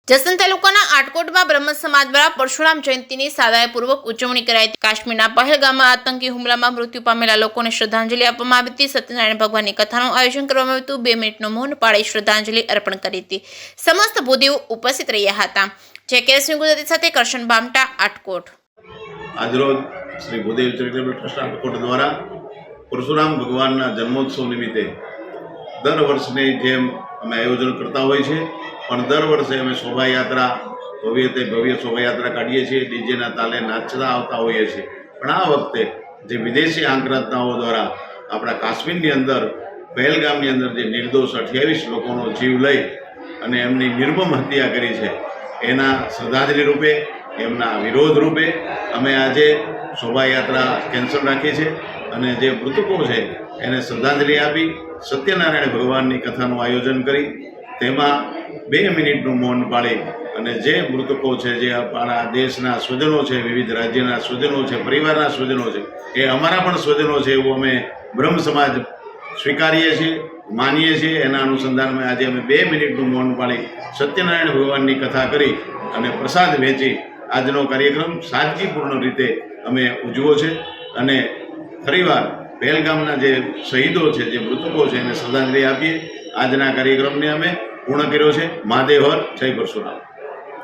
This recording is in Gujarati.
જસદણ તાલુકાના આટકોટમાં બ્રહ્મ સમાજ દ્વારા પરશુરામ જયંતિની સાદાયપૂર્વક ઉજવણી કરાઈ હતી। કાશ્મીરના પહેલગામમાં આતંકી હુમલામાં મૃત્યુ પામેલા લોકોને શ્રદ્ધાંજલિ આપવામાં આવી હતી। સત્યનારાયણ ભગવાનની કથાનું આયોજન કરવામાં આવ્યું હતું। 2 મિનિટનું મૌન પાળી શ્રદ્ધાંજલિ અર્પણ કરી હતી। સમસ્ત ભૂદેવો ઉપસ્થિત રહ્યા હતા। જે કેસની ગુજરાતી સાથે કરશન બામટા આટકોટ। આજરોજ શ્રી ભૂદેવ ચેરિટેબલ ટ્રસ્ટ આટકોટ દ્વારા પરશુરામ ભગવાનના જન્મોત્સવ નિમિત્તે દર વર્ષની જેમ અમે આયોજન કરતા હોય છે, પણ દર વર્ષે અમે શોભાયાત્રા ભવ્ય શોભાયાત્રા કાઢીએ છીએ, ડીજેના તાલે નાચતા આવતા હોઈએ છીએ। પણ આ વખતે જે વિદેશી આંકડાતાઓ દ્વારા આપણા કાશ્મીરની અંદર પહેલગામની અંદર જે નિર્દોષ 28 લોકોનો જીવ લઈ અને એમની નિર્મમ હત્યા કરી છે, એના શ્રદ્ધાંજલિ રૂપે, એમના વિરોધ રૂપે અમે આજે શોભાયાત્રા કેન્સલ રાખી છે અને જે મૃતકો છે એને શ્રદ્ધાંજલિ આપી સત્યનારાયણ ભગવાનની કથાનું આયોજન કરી તેમાં 2 મિનિટનું મૌન પાળી અને જે મૃતકો છે, જે આપણા દેશના સ્વજનો છે, વિવિધ રાજ્યના સ્વજનો છે, પરિવારના સ્વજનો છે, એ અમારા પણ સ્વજનો છે એવું અમે બ્રહ્મ સમાજ સ્વીકારીએ છીએ, માનીએ છીએ। એના અનુસંધાનમાં આજે અમે 2 મિનિટનું મૌન પાળી સત્યનારાયણ ભગવાનની કથા કરી અને પ્રસાદ વહેંચી આજનો કાર્યક્રમ સાદગીપૂર્ણ રીતે અમે ઉજવ્યો છે અને ફરીવાર પહેલગામના જે શહીદો છે, જે મૃતકો છે, એને શ્રદ્ધાંજલિ આપીએ આજના કાર્યક્રમને અમે પૂર્ણ કર્યો છે। મહાદેવ હર, જય પરશુરામ।